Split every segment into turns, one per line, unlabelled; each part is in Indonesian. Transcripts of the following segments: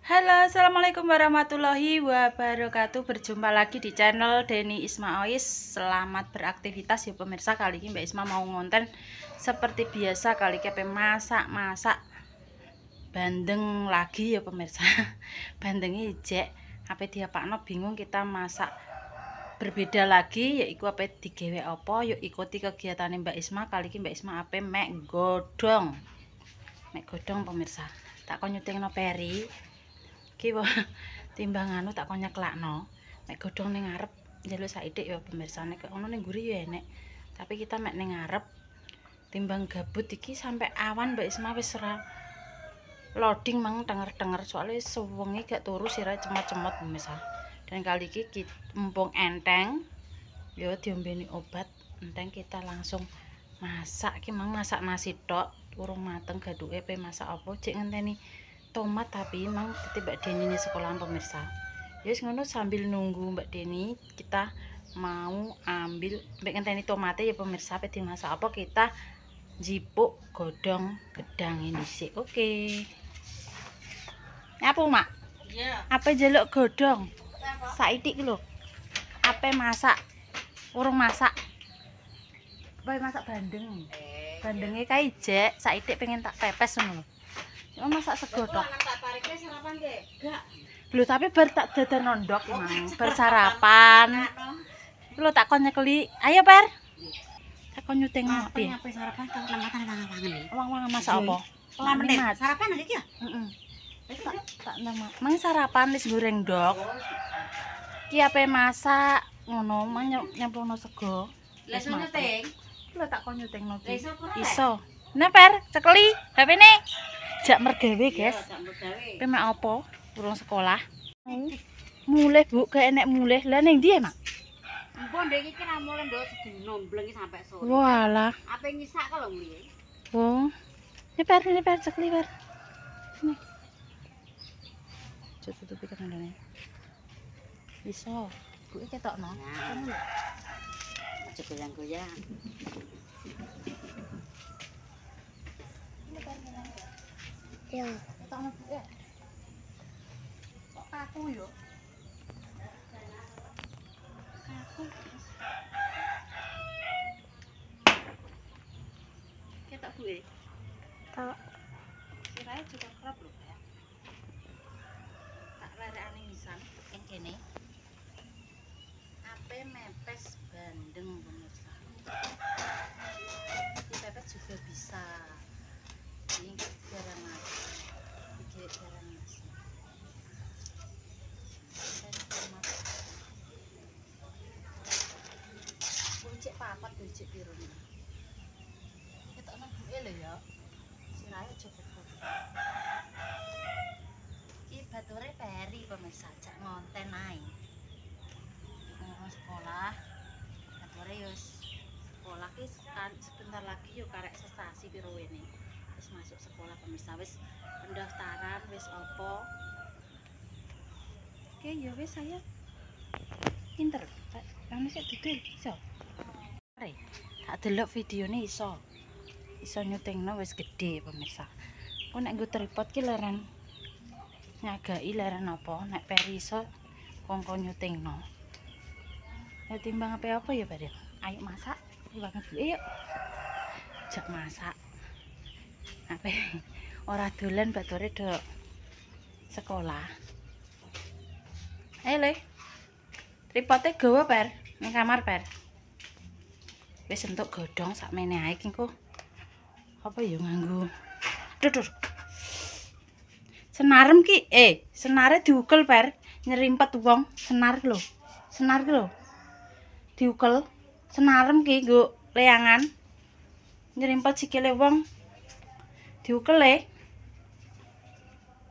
Halo, assalamualaikum warahmatullahi wabarakatuh. Berjumpa lagi di channel Deni Isma Ois. Selamat beraktivitas ya pemirsa. Kali ini Mbak Isma mau ngonten seperti biasa. Kali ini masak bandeng lagi ya pemirsa. Bandengnya ijek. Apa diapakno bingung kita masak berbeda lagi. Yaiku apa digawe apa? Yuk ikuti kegiatan Mbak Isma. Kali ini Mbak Isma apa mek godong. Mek godong pemirsa. Tak kon nyutingno peri. Kiwa timbang anu tak kon nyeklakno nek godhong ning ngarep njaluk saithik ya pemirsa nek ono ning mburi ya enek tapi kita mek ning ngarep timbang gabut iki sampai awan Mbak Isma wis ora loading mang denger-denger soalnya sewengi gak turu sirahe cemot-cemot pemirsa. Dan kali iki mumpung enteng ya diombeni obat enteng kita langsung masak iki mang masak nasi tok urung mateng gaduke pe masak apa cek ngenteni tomat tapi emang Mbak Deni ini sekolah pemirsa. Yes ngono sambil nunggu Mbak Deni kita mau ambil ngenteni tomatnya ya pemirsa pe dimasak apa kita jipuk godong gedang ini sih. Oke. Apa mak? Iya. Apa jaluk godong? Saithik lho. Apa masak? Urung masak. Apa masak bandeng? Bandengnya kayak ijek, saithik pengen tak pepes ngono lho. Cuma masak sego tok. Lho tapi bar tak dadan nondok emang bersarapan. Lho tak kon nyekeli. Ayo Per. Tak kon nyuting piye?
Apa sarapan tak nang-nang iki.
Wang-wang masak apa?
Menit. Sarapan iki ya?
Heeh. Tak nama. Mang sarapan wis goreng ndok. Ki ape masak ngono mang nyemplungno sego.
Lah iso nyuting.
Lho tak kon nyutingno ki.
Iso.
Nah Per, cekeli. HP-ne. Jak mergawe, guys.
Iya,
mek apa? Urung sekolah. Mulih, Bu, gak enek mulih. Lah ning ndi, Mak?
Empun ndek iki ra mulih ndok sedina mbleng sampai sore.
Walah.
Ape ngisak kok lho mriki.
Oh. Ini Per, cekli, Per. Sini. Tutupi kandangane. Iso. Bu iki ketokno. Ngono lho.
Aja goyang-goyang.
Ya, ketokno Bu ya. Kok kaku yo? Kaku. Ketok Bu e. Tok. Sirahe juga kerap lho ya. Tak larekane nisan ing kene. Ape mepes bandeng pemirsa. Di pepes juga bisa. Ini jarang nasi. Ini jarang nasi. Kucik papat kucik biru nih. Kita nak buat le ya. Sirahnya cukup. Ki bature peri pemirsa jak ngonten ae. Ngomong sekolah. Bature yo sekolah ki sebentar lagi yo karek sesasi piro ini. Wis masuk sekolah pemirsa wis pendaftaran wis opo. Oke ya wis saya pinter. Anu sik dudul iso. Mari tak delok videone iso. Iso nyutingno wis gede pemirsa. Kok nek nggo tripod ki leren nyagai leren apa nek peri iso kongko nyutingno. Ya timbang apa ya Pak? Ayo masak. Banget yuk. Jak masak. Apa ora dolan bature do sekolah. Ayo le. Tripote gawa Per, ning kamar Per. Wis entuk godhong sakmene ae iki kok. Apa ya nganggo. Dudur. Senarem ki senare diukel Per, nyerimpet wong, senar lho. Senar ki lho. Diukel. Senarem ki nggo leangan. Nyerimpet sikile wong. Diukel le.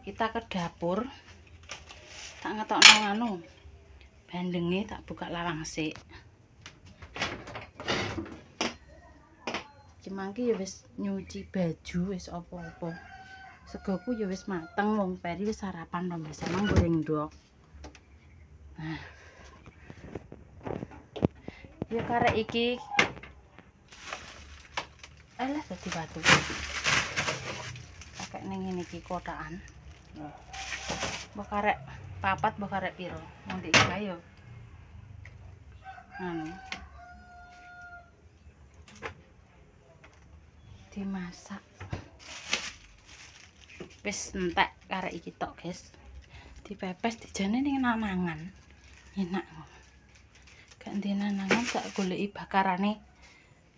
Kita ke dapur. Tak ngetokno anu. Bandenge tak buka lawang sik. Cemangki ya wis nyuci baju wis apa-apa. Segoku ya wis mateng wong peri wis sarapan lho Mas. Emang goreng ndok. Nah. Ya karek iki. Alah dadi batu. Pakai ning ngene iki kotakan. Mbok karek papat mbok karek piro? Wong ndek iki yo. Dimasak. Wis entek karek iki tok, guys. Dipepes dijane ning nanangan. Enak. Gak ndek nanangan tak goleki bakarane.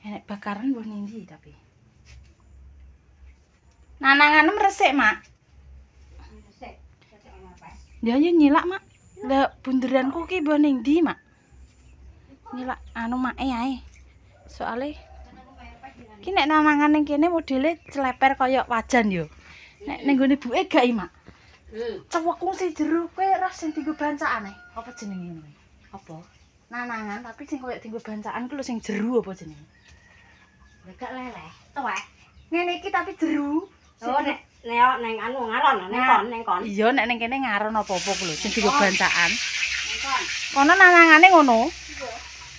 Enek bakaran mbok ndi tapi. Nanangan resik, Mak.
Resik. Resik ana apa?
Ya yo nyilak, Mak. Lah bunderanku ki mbok ning ndi, Mak? Nyilak anu make ae. Soale ki nek nanangan ning kene modele celeper kaya wajan yo. Nek ning gone buke gak, Mak. Cewekku sing jero kowe ras sing dienggo bancakane. Apa jenenge ngono? Apa? Nanangan tapi sing koyo dienggo bancaan ku lho sing jero apa jenenge?
Lah gak leleh. Tuwek.
Ngene iki tapi jero.
Oh nek ning anu ngaron ning kon.
Iya nek ning kene ngaron apa-apa ku lho sing dienggo bancaan.
Ning kon.
Kono nanangane ngono.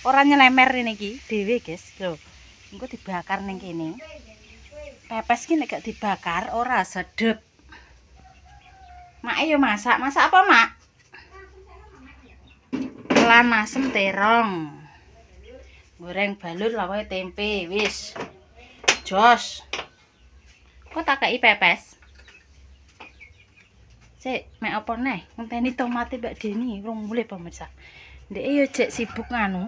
Ora nyelemer rene iki dhewe, guys. Lho. Engko dibakar ning kene. Pepes ki nek gak dibakar ora sedep. Mak yo masak. Masak apa, Mak? Lan asem terong. Goreng balur lawae tempe, wis. Jos. Kok tak kei pepes? Sik, mek apa neh? Ngenteni tomate Mbak Deni, rong mulih pemirsa. Ndek yo jek sibuk nganu.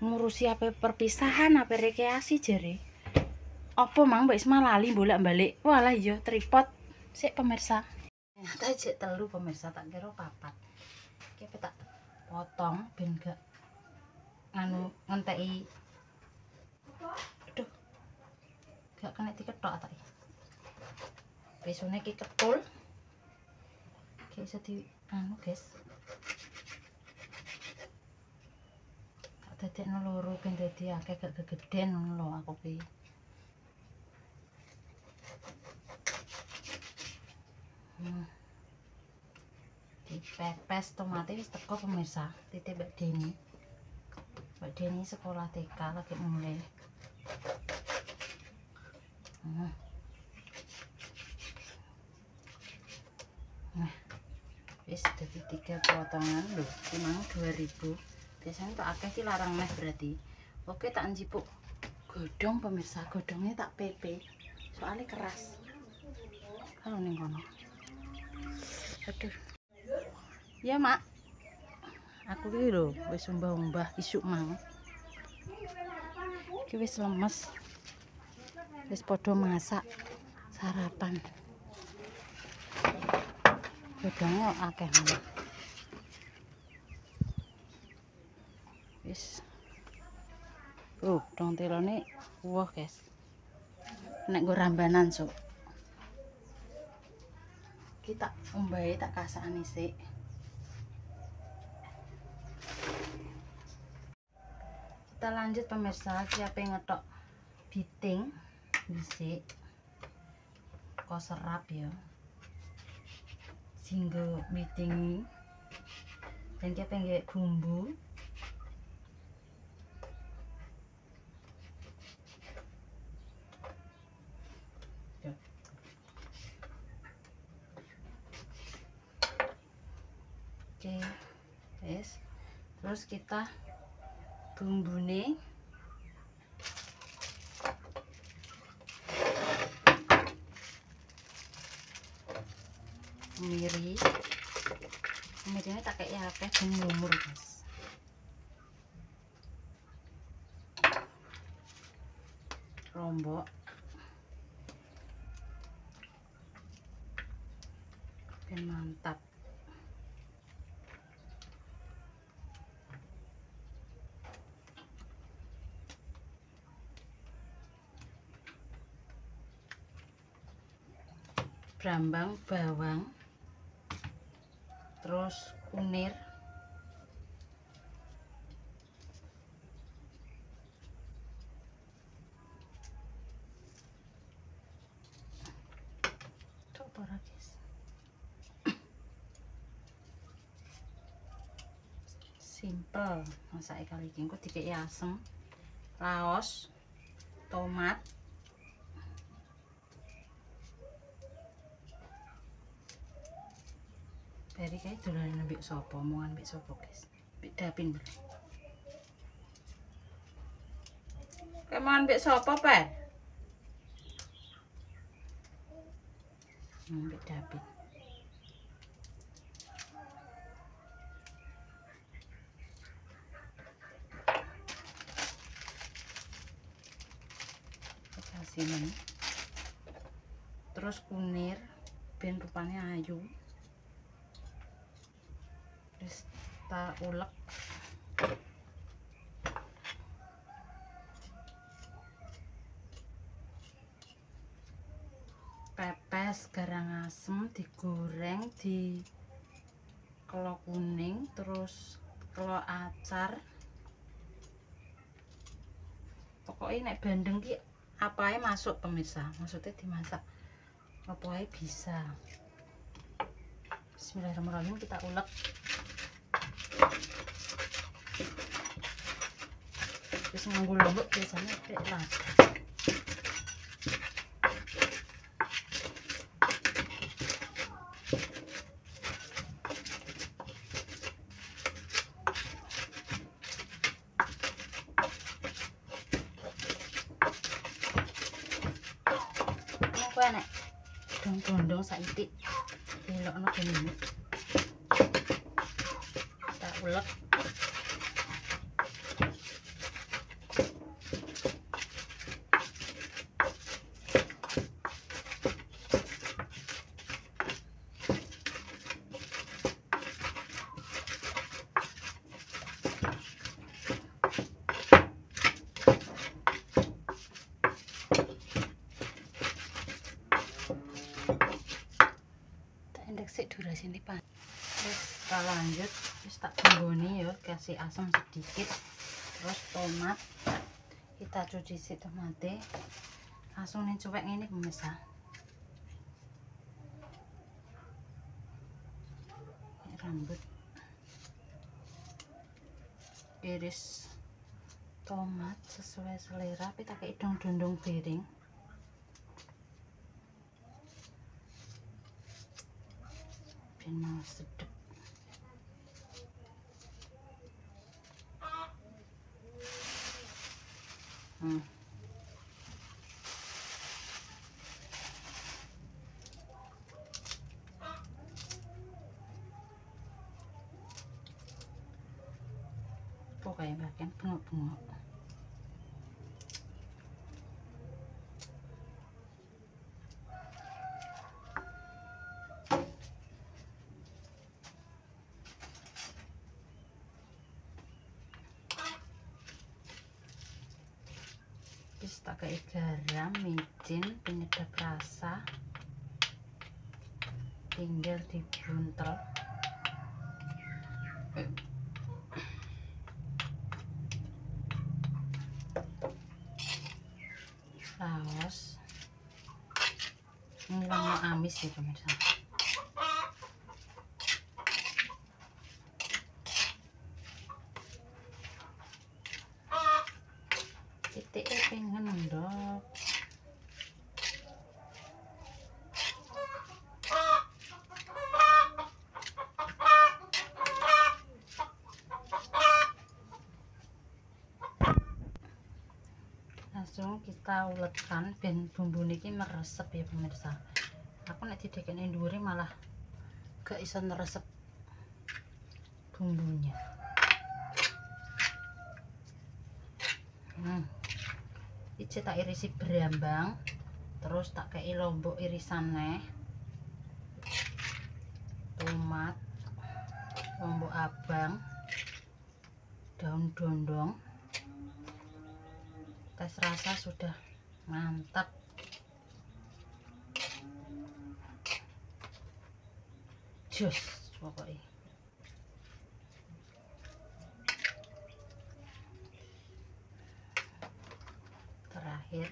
Ngurusi apa perpisahan, apa rekreasi jere. Apa mang Mbak Isma lali bolak-balik. Walah iya tripod. Sik pemirsa. Ternyata jek telu pemirsa, tak kira papat. Iki tak potong ben gak nganu ngenteki. Aduh. Gak kena diketok tak. Besone iki ketul. Iki iso di anu, guys. Tak dadekno loro ben dadi akeh gak gegeden ngono lho aku ki. Dipepes tomate wis teko pemirsa. Titip Mbak Deni. Mbak Deni sekolah TK lagi mulai. Nah, wis dadi 3 potongan lho, cuma 2000. Biasanya tak akeh ki larang neh berarti. Oke tak njipuk godhong pemirsa, godhongnya tak pepe. Soalnya keras. Kalau ning kono. Aduh. Ya, Mak. Aku ki lho wis umbah-umbah isuk mang. Iki wis lemes. Wis padha masak sarapan. Godhongnya akeh men. Wis. Dong telone wah, guys. Nek nggo rambanan sok. Kita umbahe tak kasakane sik. Kita lanjut pemirsa, siapa yang ngetok biting dhisik. Kok serap ya. Singgo biting. Dan kita pengen bumbu. Oke, yes. Terus kita bumbune kemirinya tak kayak akeh ben lumur, guys. Lombok ben mantap. Brambang, bawang, terus kunir, coba guys. Simple masak kali ini. Kok dikei asem, laos, tomat, Beri kae dolanan mbek sapa, omongan mbek sapa, guys. Mbek Dapin. Keman mbek sapa, Pak? Mbek Dapin. Kasih terus kunir ben rupanya ayu. Terus tak ulek. Pepes garang asem digoreng di kelo kuning, terus kelo acar. Pokoknya nek bandeng ki apa aja masuk pemirsa, maksudnya dimasak apa aja bisa. Bismillahirrahmanirrahim, kita ulek. Terus nganggo lombok biasanya kayak lada. Nek dong-dong saiki delokno kene. Tak ulek. Durasi ini pan. Terus kita lanjut, terus tak bumbuni ya, kasih asam sedikit. Terus tomat kita cuci si tomatnya, langsung nih cuek ini pemirsa. Ini rambut, iris tomat sesuai selera, tapi tak kayak dong-dong piring. Mau sedep. Pokoknya bagian bengok-bengok. Terus tak kayak garam, micin, penyedap rasa, tinggal dibuntel. Saus ini mau amis ya pemirsa. Titik pengen ndok. Langsung kita uletkan ben bumbu niki meresep ya pemirsa. Aku nek didekene dhuwure malah gak iso neresep bumbunya. Iki tak irisi berambang, terus tak kei lombok irisannya, tomat, lombok abang, daun dondong. Tes rasa sudah mantap. Jos pokoknya. Terakhir.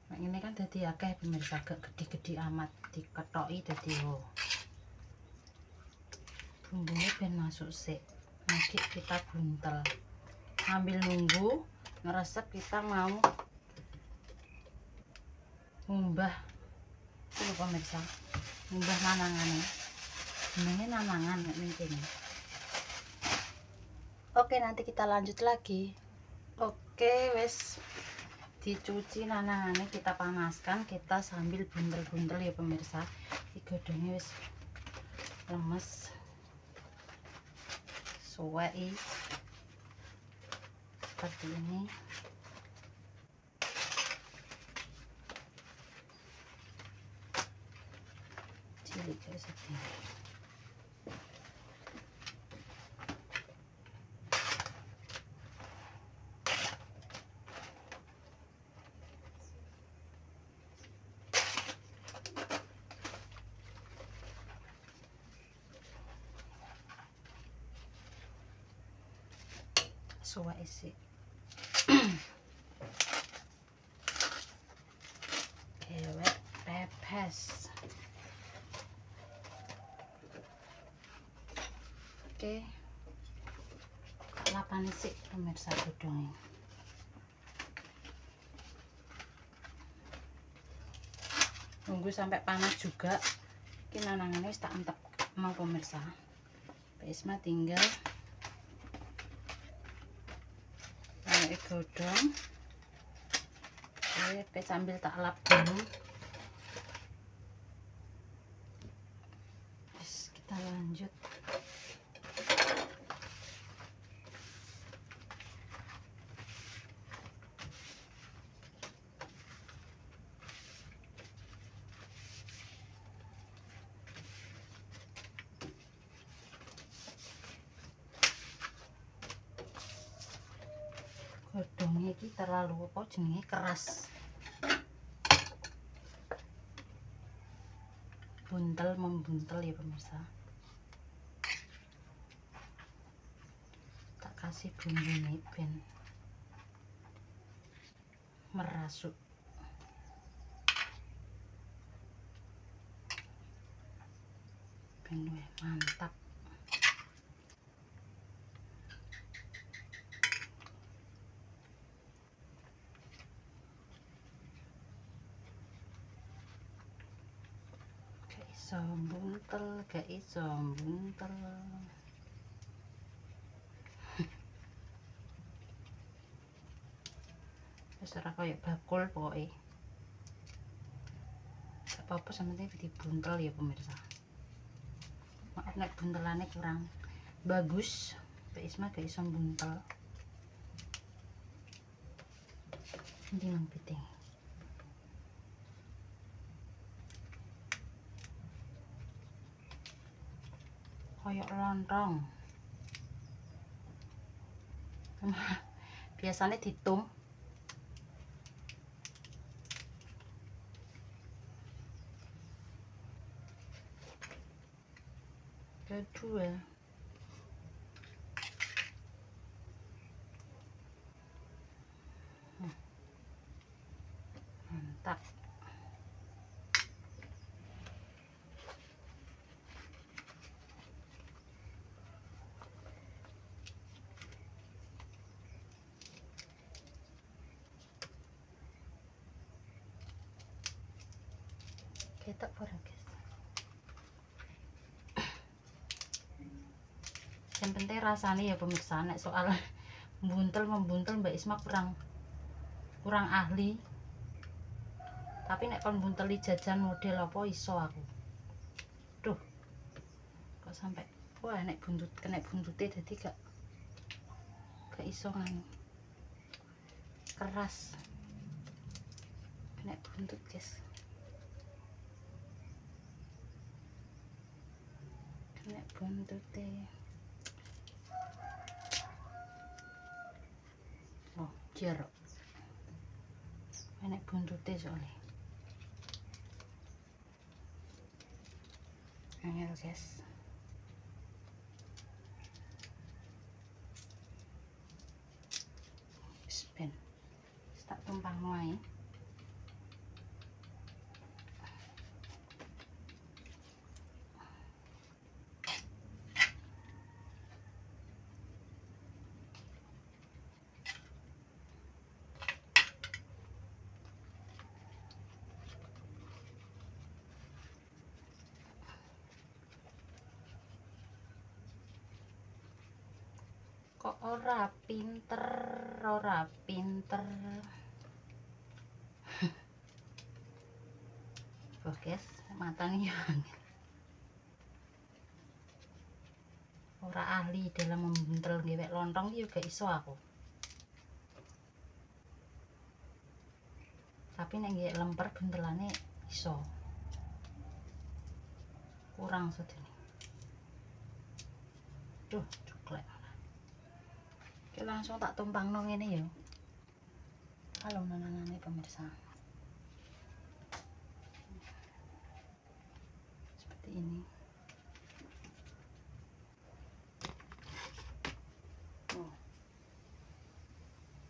Nah, ini kan dadi akeh pemirsa, agak gede-gede amat, diketoki dadi wo. Bumbunya ben masuk sik. Nanti kita buntel. Sambil nunggu ngeresep kita mau ngumbah itu pemirsa, ngumbah manangannya. jenenge nanangan mungkin. Oke, nanti kita lanjut lagi. Oke, wes dicuci nanangannya, kita panaskan, kita sambil buntel-buntel ya pemirsa. Iki godhongnya wis lemes, suwei seperti ini. Cilik kayak segini. Suwei sih. Kewek pepes. Oke, lapan sih pemirsa godhongnya. Tunggu sampai panas juga. Ini nanangannya tak antep mau pemirsa. Isma tinggal kayak godhong. Oke, sambil tak lap dulu. Terus kita lanjut. Godhongnya iki terlalu apa jenenge keras. Buntel membuntel ya pemirsa. Tak kasih bumbu ini ben merasuk. Ben mantap. Gak iso buntel. Wis ora koyo bakul pokoke. Gak apa-apa sampeyan dibuntel ya pemirsa. Maaf nek buntelannya kurang bagus. Mbak Isma gak iso buntel. Ini mang piting. Kayak lontong. Biasanya ditum. Kedua. Mantap. Ketok ora, guys. Yang penting rasanya ya pemirsa. Nek soal membuntel Mbak Isma kurang ahli. Tapi nek kon bunteli jajan model apa iso aku. Duh. Kok sampai wah nek kena buntute dadi gak iso nganu. Keras. Kena buntut, guys. Kena buntute. Oh, jeruk. Kena buntute soalnya. Angel, guys. Ben tak tumpang wae. Kok ora pinter, ora pinter. Oh guys, matanya ora ahli dalam membuntel gewek lontong juga iso aku. Tapi nek gewek lemper buntelane iso. Kurang sedene. Duh, coklat. Oke, langsung tak tumpang nong ini ya. Halo nananane pemirsa. Seperti ini. Oh.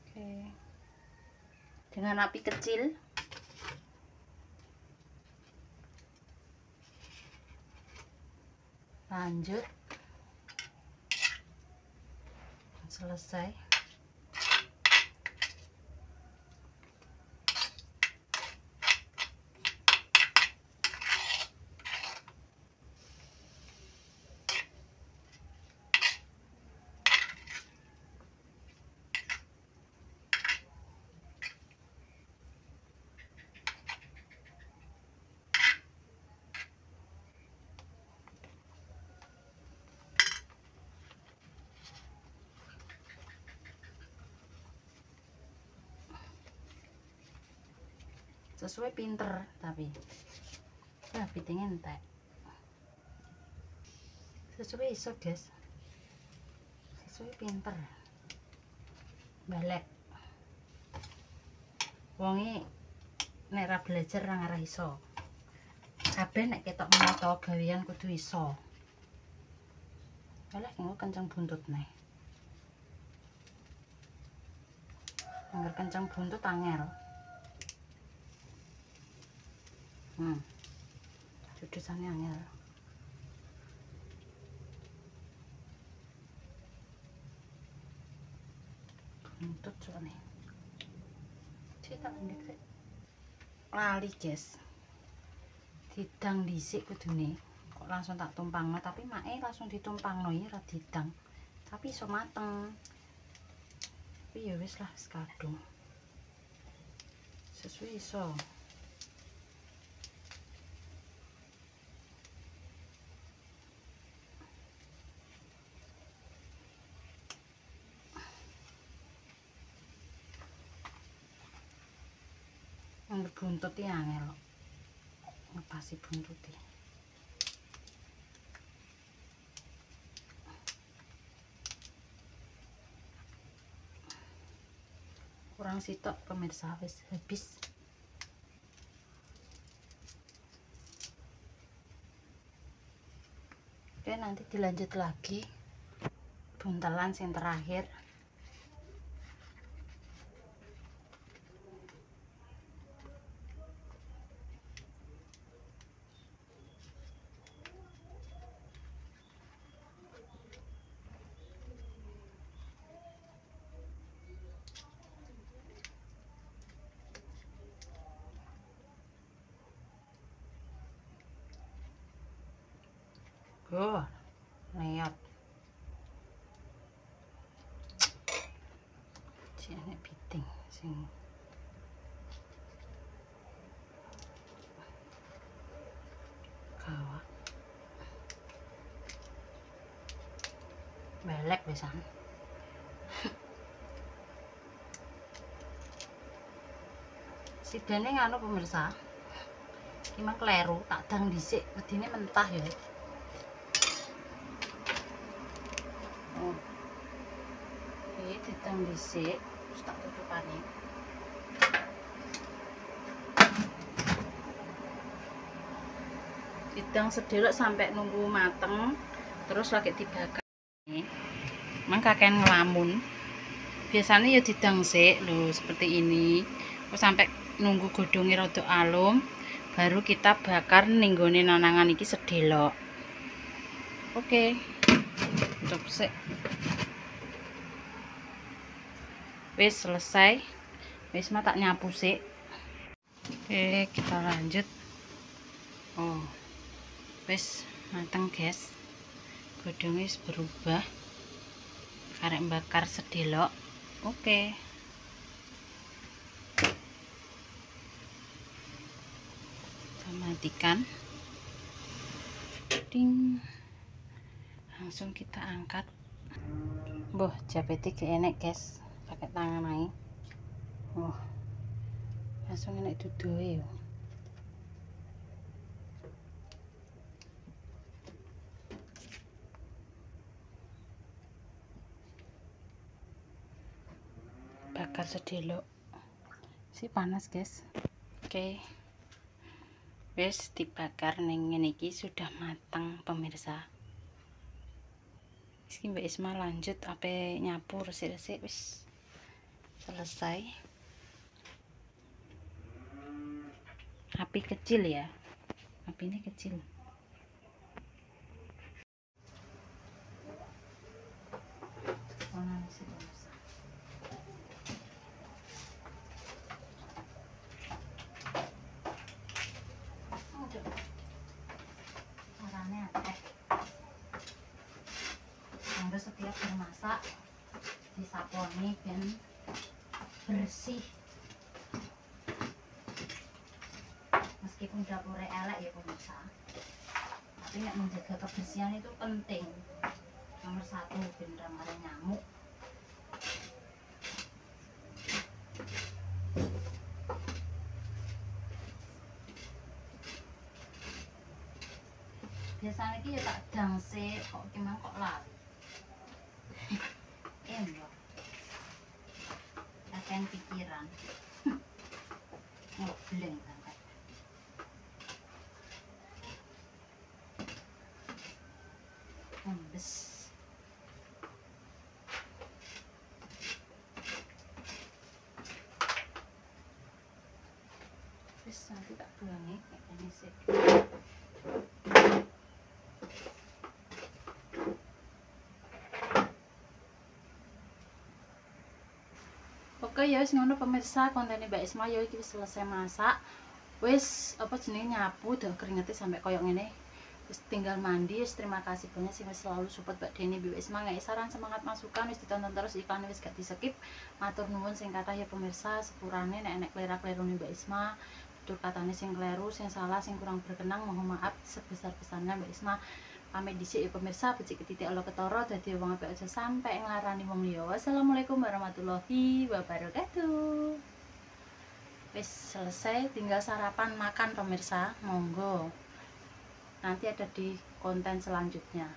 Oke. Dengan api kecil. Lanjut. Selesai. Sesuai pinter tapi ya fittingnya entek sesuai iso guys, sesuai pinter balik wongi nek ra belajar ra ngarah iso kabeh nek ketok moto gawean kudu iso balik ngono kenceng buntut nih anggar kenceng buntut angel. Judusannya angel. Buntut soalnya. Cerita pendek sih. Lali guys. Didang dhisik kudune. Kok langsung tak tumpangno tapi mae langsung ditumpangno ya ora didang. Tapi iso mateng. Tapi ya wis lah wis kadung. Sesuai iso. Buntut ya angel ngepasi buntut ya. Kurang sitok pemirsa wis habis. Oke, nanti dilanjut lagi buntelan yang terakhir. Lihat ini piting sing kawat belek besan sidane nganu pemirsa emang kleru tak dang dhisik wedine mentah ya. Ini didang dhisik terus tak tutupane. Didang sedelok sampai nunggu mateng terus lagi dibakar. Emang kakean ngelamun. Biasanya ya didang sik lho seperti ini. Terus sampai nunggu godhongnya rada alum baru kita bakar ning nggone nanangan iki sedelok. Oke. Tutup sik. Wis selesai. Wis mah tak nyapu sik. Oke, kita lanjut. Oh. Wis mateng, guys. Godhongnya wis berubah. Karek bakar sedelok. Oke. Kita matikan. Ding. Langsung kita angkat. Boh, jabete gak enek, guys. Pakai tangan aja. Langsung enek dudoe yo. Bakar sedelok. Si panas, guys. Oke. Wis dibakar ning ngene iki sudah matang, pemirsa. Iki Mbak Isma lanjut ape nyapu resik-resik wis selesai. Api kecil ya. Api ini kecil. Caranya harus setiap bermasak disaponi dan bersih. Meskipun dapurnya elek ya pemirsa, tapi nek menjaga kebersihan itu penting. Nomor 1 ben ramah nyamuk. Biasanya iki ya tak dang sik, kok gimana kok lali. Loh. Akan pikiran. Ngebleng banget. Embes. Wis nanti tak buangi kayak gini sih. Oke ya wis ngono pemirsa, konten Mbak Isma ya iki wis selesai masak. Wis apa jenenge nyapu udah keringete sampai koyok ngene. Wis tinggal mandi. Wis terima kasih banyak sih wis selalu support Mbak Deni Mbak Isma, nggak saran semangat masukan wis ditonton terus iklannya wis gak di-skip. Matur nuwun sing kathah ya pemirsa, sepurane nek enek klera-klerune Mbak Isma, tutur katane sing kleru, sing salah, sing kurang berkenan mohon maaf sebesar-besarnya Mbak Isma. Pamit dhisik ya pemirsa, becik titik Allah ketara dadi wong apik aja sampai nglarani wong liya. Wassalamualaikum warahmatullahi wabarakatuh. Wis selesai, tinggal sarapan makan pemirsa, monggo. Nanti ada di konten selanjutnya.